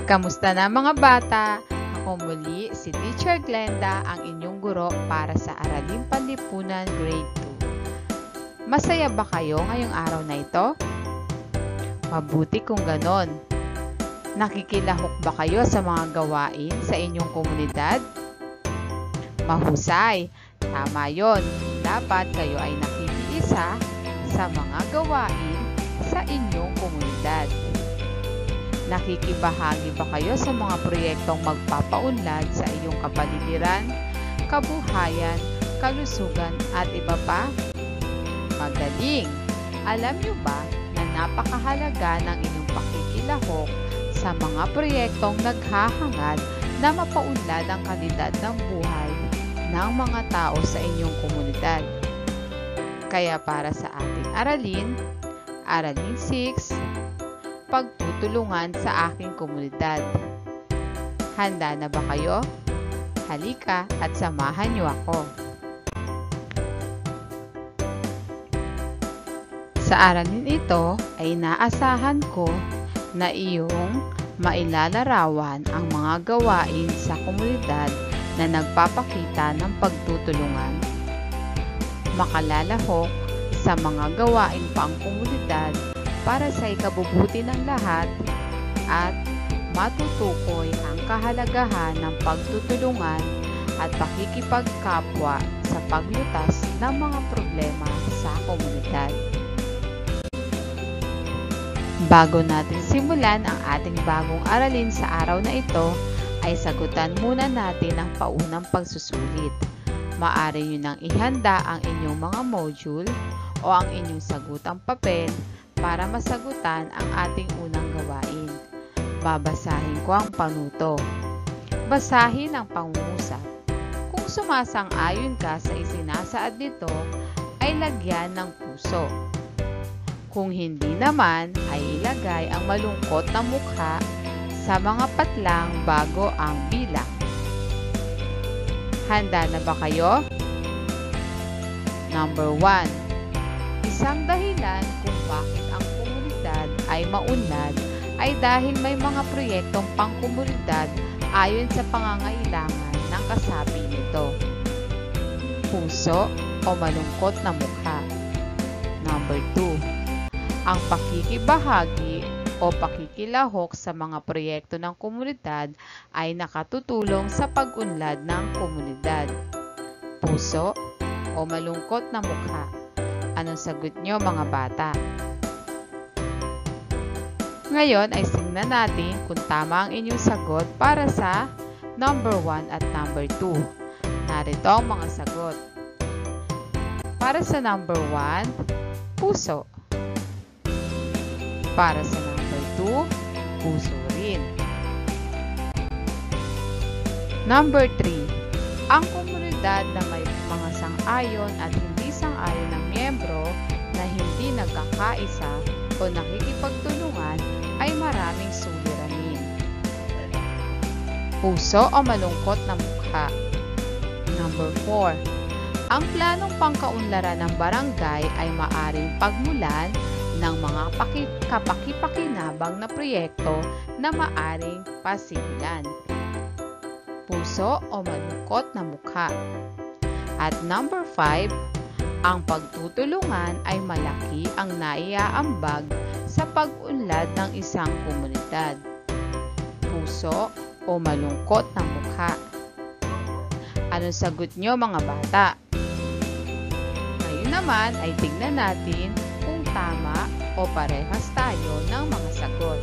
Kamusta na mga bata? Ako muli si Teacher Glenda, ang inyong guro para sa Araling Panlipunan Grade 2. Masaya ba kayo ngayong araw na ito? Mabuti kung ganon. Nakikilahok ba kayo sa mga gawain sa inyong komunidad? Mahusay! Tama yon. Dapat kayo ay nakikiisa sa mga gawain sa inyong komunidad. Nakikibahagi ba kayo sa mga proyektong magpapaunlad sa iyong kapaligiran, kabuhayan, kalusugan at iba pa? Magaling! Alam niyo ba na napakahalaga ng inyong pakikilahok sa mga proyektong naghahangad na mapaunlad ang kalidad ng buhay ng mga tao sa inyong komunidad? Kaya para sa ating aralin, Aralin 6, pagtutulungan sa aking komunidad. Handa na ba kayo? Halika at samahan niyo ako. Sa aralin ito ay naasahan ko na iyong mailalarawan ang mga gawain sa komunidad na nagpapakita ng pagtutulungan. Makalalahok sa mga gawain pang komunidad para sa ikabubuti ng lahat at matutukoy ang kahalagahan ng pagtutulungan at pakikipagkapwa sa paglutas ng mga problema sa komunidad. Bago natin simulan ang ating bagong aralin sa araw na ito, ay sagutan muna natin ang paunang pagsusulit. Maaari nyo nang ihanda ang inyong mga module o ang inyong sagutang papel para masagutan ang ating unang gawain. Babasahin ko ang panuto. Basahin ang pangungusap. Kung sumasang-ayon ka sa isinasaad nito, ay lagyan ng puso. Kung hindi naman, ay ilagay ang malungkot na mukha sa mga patlang bago ang bilang. Handa na ba kayo? Number 1. Isang dahilan kung bakit ang komunidad ay maunlad ay dahil may mga proyektong pangkomunidad ayon sa pangangailangan ng kasapi nito. Puso o malungkot na mukha. Number 2. Ang pakikibahagi o pakikilahok sa mga proyekto ng komunidad ay nakatutulong sa pag-unlad ng komunidad. Puso o malungkot na mukha. Anong sagot nyo mga bata? Ngayon ay tingnan natin kung tama ang inyong sagot para sa number 1 at number 2. Narito ang mga sagot. Para sa number 1, puso. Para sa number 2, puso rin. Number 3, ang komunidad na may mga sang-ayon at hindi sang-ayon ng miyembro na hindi nagkakaisa o nakikipagtulungan ay maraming suliranin. Puso o malungkot na mukha. Number 4, ang planong pangkaunlaran ng barangay ay maaring pagmulan ng mga kapakipakinabang na proyekto na maaring pasimulan. Puso o malungkot na mukha. At number 5, ang pagtutulungan ay malaki ang naiaambag sa pag-unlad ng isang komunidad. Puso o malungkot na mukha. Anong sagot nyo mga bata? Ngayon naman ay tignan natin kung tama o parehas tayo ng mga sagot.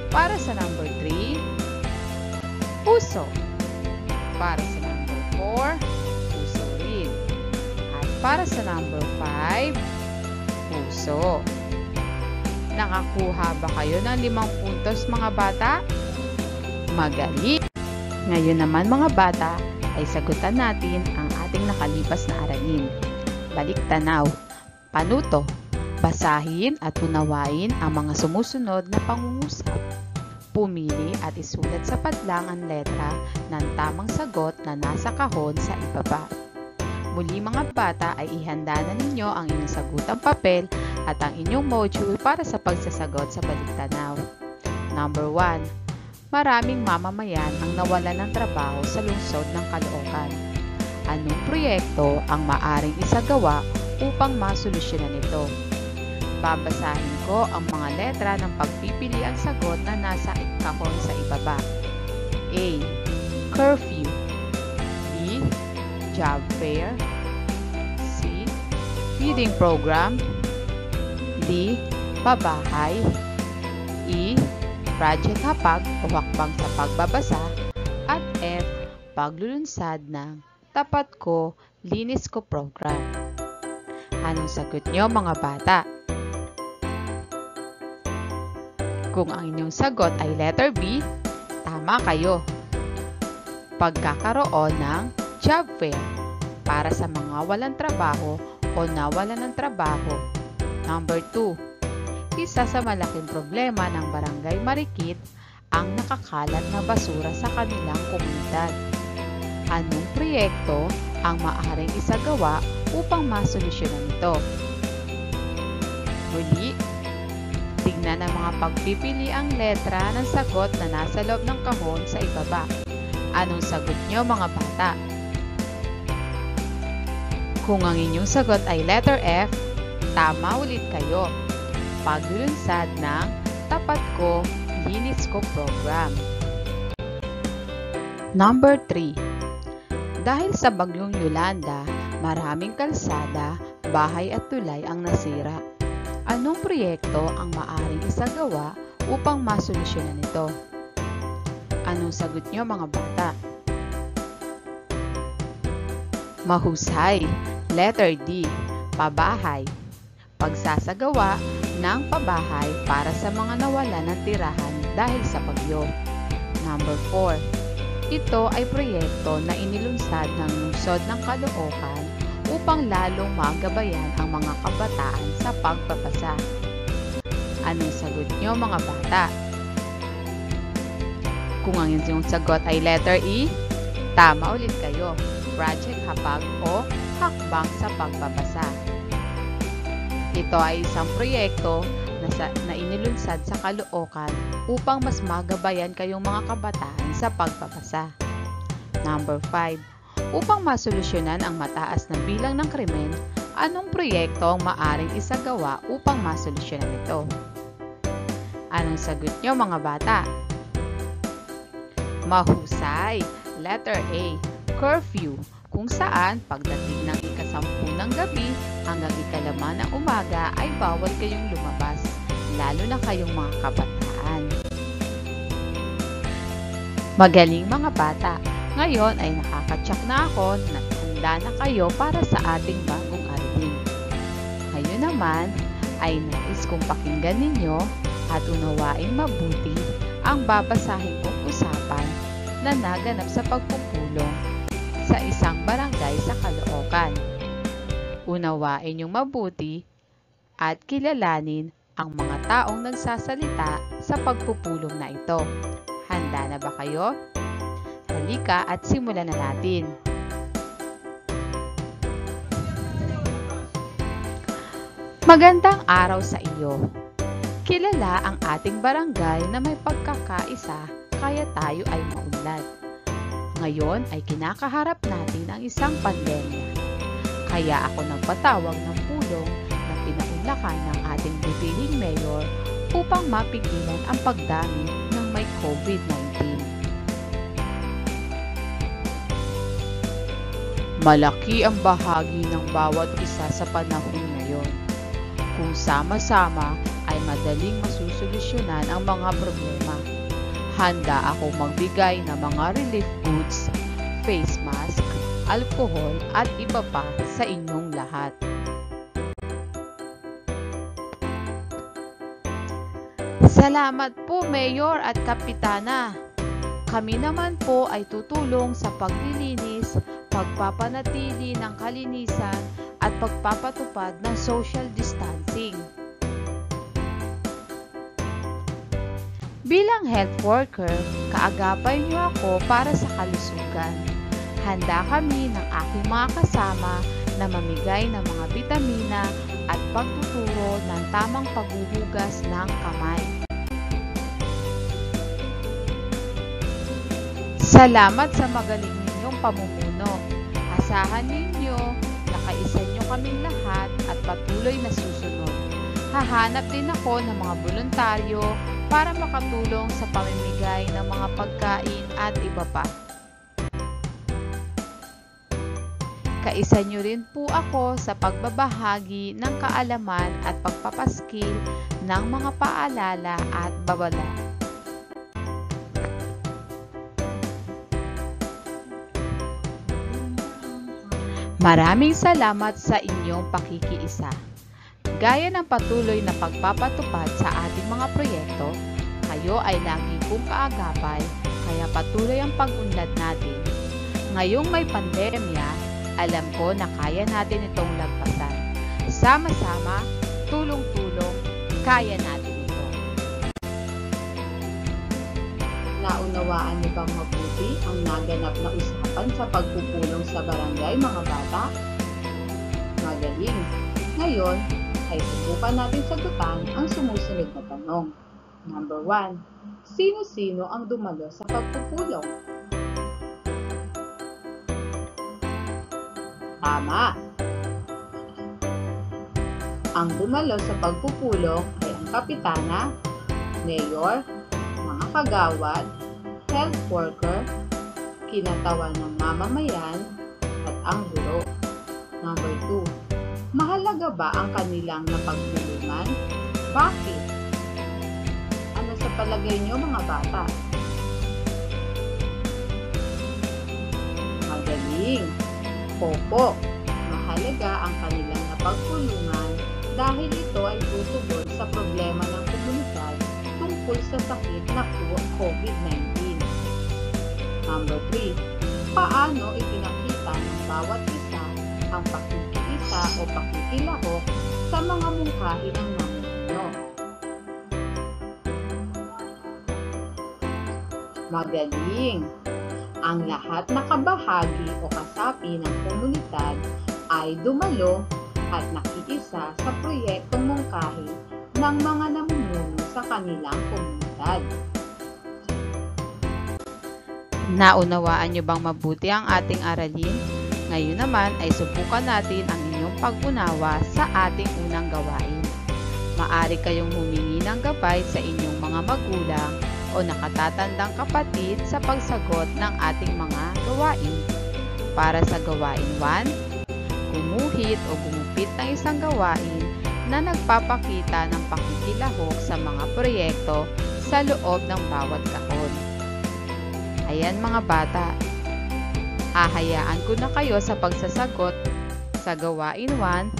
Para sa number 3, puso. Para sa number 4, puso rin. At para sa number 5, puso. Nakakuha ba kayo ng 5 puntos mga bata? Magaling! Ngayon naman mga bata ay sagutan natin ang ating nakalipas na aralin. Balik tanaw. Panuto. Basahin at unawain ang mga sumusunod na pangungusap. Pumili at isulat sa padlang ang letra ng tamang sagot na nasa kahon sa ibaba. Muli mga bata ay ihanda na ninyo ang inyong sagutang papel at ang inyong module para sa pagsasagot sa baliktanaw. Number 1. maraming mamamayan ang nawalan ng trabaho sa lungsod ng Caloocan. Anong proyekto ang maaring isagawa upang masolusyonan ito? Babasahin ko ang mga letra ng pagpipili ang sagot na nasa kahon sa ibaba. A. Curfew. B. Job fair. C. Feeding program. D. Pabahay. E. Project Hapag o Hakbang sa Pagbabasa. At F. Paglulunsad ng Tapat Ko, Linis Ko program. Anong sagot nyo mga bata? Kung ang inyong sagot ay letter B, tama kayo. Pagkakaroon ng job fair para sa mga walang trabaho o nawalan ng trabaho. Number 2. Isa sa malaking problema ng Barangay Marikit ang nakakalat na basura sa kanilang komunidad. Anong proyekto ang maaaring isagawa upang masolusyonan ito? Muli, tignan ang mga pagpipili ang letra ng sagot na nasa loob ng kahon sa ibaba. Anong sagot nyo mga bata? Kung ang inyong sagot ay letter F, tama ulit kayo. Paglulunsad ng Tapat Ko, Linis Ko program. Number 3. Dahil sa bagyong Yolanda, maraming kalsada, bahay at tulay ang nasira. Anong proyekto ang maaaring isagawa upang masolusyonan ito? Anong sagot nyo mga bata? Mahusay. Letter D. Pabahay. Pagsasagawa ng pabahay para sa mga nawalan ng tirahan dahil sa bagyo. Number 4. Ito ay proyekto na inilunsad ng lungsod ng Caloocan upang lalong magabayan ang mga kabataan sa pagbabasa. Anong sagot nyo mga bata? Kung ang inyong sagot ay letter E, tama ulit kayo. Project Hapag o Hakbang sa Pagbabasa. Ito ay isang proyekto na inilunsad sa Caloocan upang mas magabayan kayong mga kabataan sa pagbabasa. Number 5. Upang masolusyonan ang mataas na bilang ng krimen, anong proyekto ang maaring isagawa upang masolusyonan ito? Anong sagot nyo mga bata? Mahusay. Letter A. Curfew, kung saan pagdating ng ika-10 ng gabi hanggang ika-5 ng umaga ay bawal kayong lumabas, lalo na kayong mga kabataan. Magaling mga bata! Ngayon ay nakakatsak na ako na handa na kayo para sa ating bagong aralin. Ngayon naman ay nais kong pakinggan ninyo at unawaing mabuti ang babasahin kong usapan na naganap sa pagpupulong sa isang barangay sa Caloocan. Unawain niyong mabuti at kilalanin ang mga taong nagsasalita sa pagpupulong na ito. Handa na ba kayo? Halika at simulan na natin. Magandang araw sa iyo. Kilala ang ating barangay na may pagkakaisa kaya tayo ay maunlad. Ngayon ay kinakaharap natin ang isang pandemya. Kaya ako nagpatawag ng pulong na pinaunlakan ng ating butihing mayor upang mapigilan ang pagdami ng may COVID-19. Malaki ang bahagi ng bawat isa sa panahon ngayon. Kung sama-sama ay madaling masusolusyonan ang mga problema. Handa ako magbigay ng mga relief goods, face mask, alcohol at iba pa sa inyong lahat. Salamat po Mayor at Kapitana. Kami naman po ay tutulong sa paglilinis, pagpapanatili ng kalinisan at pagpapatupad ng social distancing. Bilang health worker, kaagapay niyo ako para sa kalusugan. Handa kami ng aking mga kasama na mamigay ng mga bitamina at pagtuturo ng tamang paghuhugas ng kamay. Salamat sa magaling ninyong pamumuno. Asahan ninyo na kaisa nyo kaming lahat at patuloy na susunod. Hahanap din ako ng mga voluntaryo para makatulong sa pamimigay ng mga pagkain at iba pa. Kaisa nyo rin po ako sa pagbabahagi ng kaalaman at pagpapaskil ng mga paalala at babala. Maraming salamat sa inyong pakikiisa. Gaya ng patuloy na pagpapatupad sa ating mga proyekto, kayo ay lagi kong kaagapay, kaya patuloy ang pag-unlad natin. Ngayong may pandemya, alam ko na kaya natin itong lagpasan. Sama-sama, tulong-tulong, kaya natin ito. Naunawaan niyo bang mabuti ang naganap na usapan sa pagpupulong sa barangay, mga bata? Magaling! Ngayon, ay subukan natin sagutan ang sumusunod na tanong. Number 1. Sino-sino ang dumalo sa pagpupulong? Tama! Ang dumalo sa pagpupulong ay ang kapitana, mayor, mga kagawad, health worker, kinatawan ng mamamayan, at ang guro. Number 2. Mahalaga ba ang kanilang napagtulungan? Bakit? Ano sa palagay niyo, mga bata? Magaling! Opo, mahalaga ang kanilang napagtulungan dahil ito ay tutugon sa problema ng komunidad tungkol sa sakit na COVID-19. Number 3. Paano ipinakita ng bawat isa ang pakikiisa o pakikilahok sa mga mungkahi ng namumuno? Magaling! Ang lahat na kabahagi o kasapi ng komunidad ay dumalo at nakiisa sa proyektong mungkahi ng mga namumuno sa kanilang komunidad. Naunawaan niyo bang mabuti ang ating aralin? Ngayon naman ay subukan natin ang inyong pag-unawa sa ating unang gawain. Maaari kayong humingi ng gabay sa inyong mga magulang o nakatatandang kapatid sa pagsagot ng ating mga gawain. Para sa gawain 1, gumuhit o gumupit ng isang gawain na nagpapakita ng pakikilahok sa mga proyekto sa loob ng bawat kahon. Ayan, mga bata, hahayaan ko na kayo sa pagsasagot sa gawain 1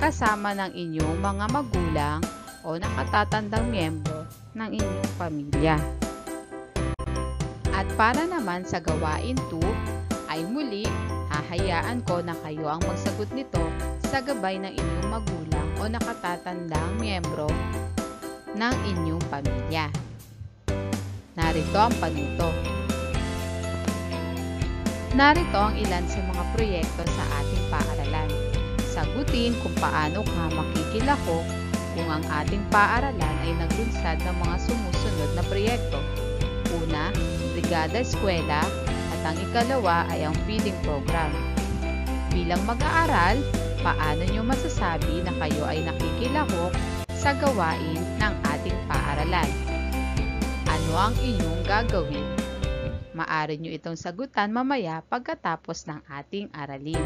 kasama ng inyong mga magulang o nakatatandang miyembro ng inyong pamilya. At para naman sa gawain 2 ay muli hahayaan ko na kayo ang magsagot nito sa gabay ng inyong magulang o nakatatandang miyembro ng inyong pamilya. Narito ang panuto. Narito ang ilan sa mga proyekto sa ating paaralan. Sagutin kung paano ka makikilahok kung ang ating paaralan ay naglunsad ng mga sumusunod na proyekto. Una, Brigada Eskwela, at ang ikalawa ay ang feeding program. Bilang mag-aaral, paano nyo masasabi na kayo ay nakikilahok sa gawain ng ating paaralan? Ano ang inyong gagawin? Maaari nyo itong sagutan mamaya pagkatapos ng ating aralin.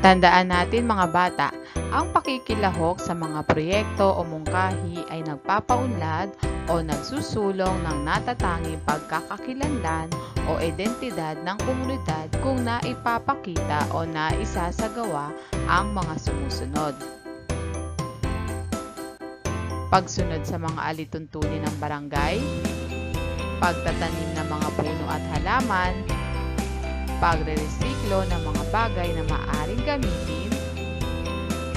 Tandaan natin, mga bata, ang pakikilahok sa mga proyekto o mungkahi ay nagpapaunlad o nagsusulong ng natatanging pagkakakilanlan o identidad ng komunidad kung naipapakita o naisasagawa ang mga sumusunod. Pagsunod sa mga alituntunin ng barangay, pagtatanim ng mga puno at halaman, pagre-resiklo ng mga bagay na maaaring gamitin,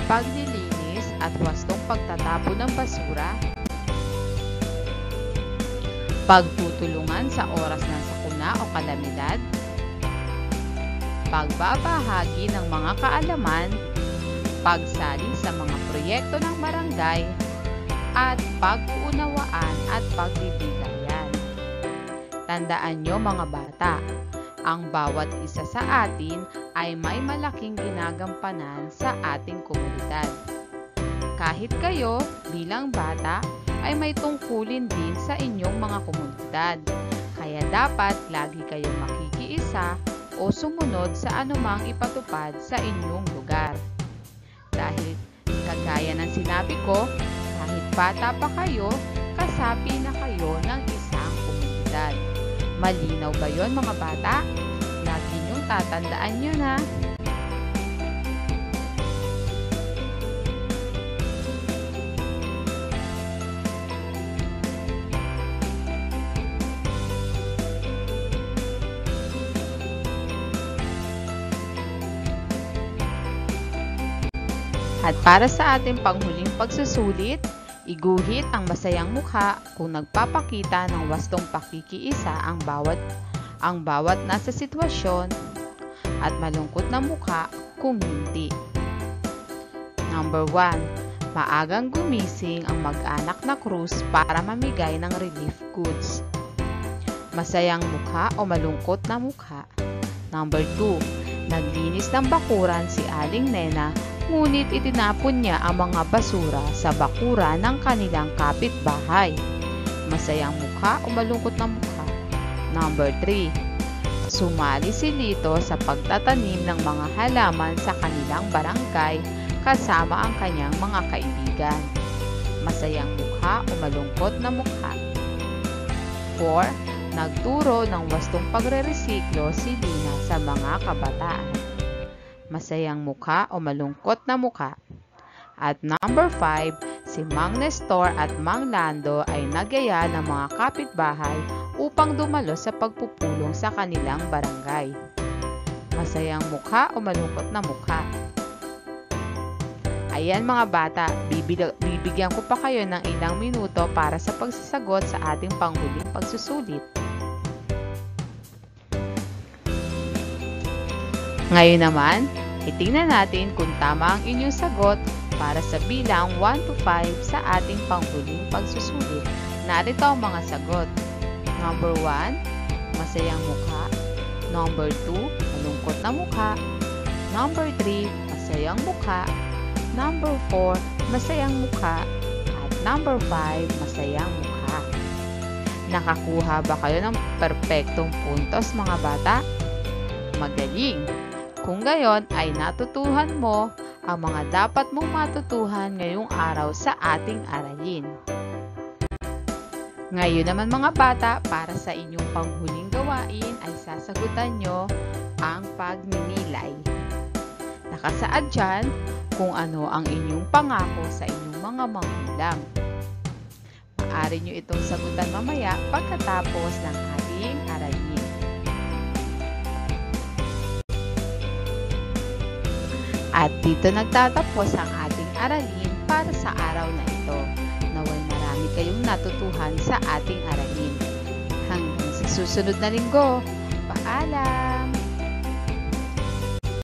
paglilinis at wastong pagtatapon ng basura, pagtutulungan sa oras ng sakuna o kalamidad, pagbabahagi ng mga kaalaman, pagsali sa mga proyekto ng barangay, at pag-uunawaan at pagbibigayan. Tandaan nyo mga bata, ang bawat isa sa atin ay may malaking ginagampanan sa ating komunidad. Kahit kayo bilang bata ay may tungkulin din sa inyong mga komunidad. Kaya dapat lagi kayong makikiisa o sumunod sa anumang ipatupad sa inyong lugar. Dahil kagaya ng sinabi ko, kahit bata pa kayo, kasapi na kayo ng isang komunidad. Malinaw ba yon mga bata? Lagi niyong tatandaan yun ha. At para sa ating panghuling pagsusulit, iguhit ang masayang mukha kung nagpapakita ng wastong pakikiisa ang bawat nasa sitwasyon at malungkot na mukha kung hindi. Number 1. Maagang gumising ang mag-anak na Cruz para mamigay ng relief goods. Masayang mukha o malungkot na mukha. Number 2. Naglinis ng bakuran si Aling Nena, ngunit itinapon niya ang mga basura sa bakura ng kanilang kapitbahay. Masayang mukha o malungkot na mukha. Number 3. Sumali si Lito sa pagtatanim ng mga halaman sa kanilang barangay kasama ang kanyang mga kaibigan. Masayang mukha o malungkot na mukha. 4. Nagturo ng wastong pagre-resiklo si Lina sa mga kabataan. Masayang mukha o malungkot na mukha. At number 5, si Mang Nestor at Mang Lando ay nagyaya ng mga kapitbahay upang dumalo sa pagpupulong sa kanilang barangay. Masayang mukha o malungkot na mukha. Ayan mga bata, bibigyan ko pa kayo ng ilang minuto para sa pagsasagot sa ating panghuling pagsusulit. Ngayon naman, itingnan natin kung tama ang inyong sagot para sa bilang 1 to 5 sa ating panghuling pagsusulit. Narito ang mga sagot. Number 1, masayang mukha. Number 2, malungkot na mukha. Number 3, masayang mukha. Number 4, masayang mukha. At number 5, masayang mukha. Nakakuha ba kayo ng perpektong puntos mga bata? Magaling! Kung gayon ay natutuhan mo ang mga dapat mong matutuhan ngayong araw sa ating aralin. Ngayon naman mga bata, para sa inyong panghuling gawain ay sasagutan nyo ang pagninilay. Nakasaad dyan kung ano ang inyong pangako sa inyong mga magulang. Maaari nyo itong sagutan mamaya pagkatapos ng ating aralin. At dito nagtatapos ang ating aralin para sa araw na ito. Naway marami kayong natutuhan sa ating aralin. Hanggang sa susunod na linggo. Paalam!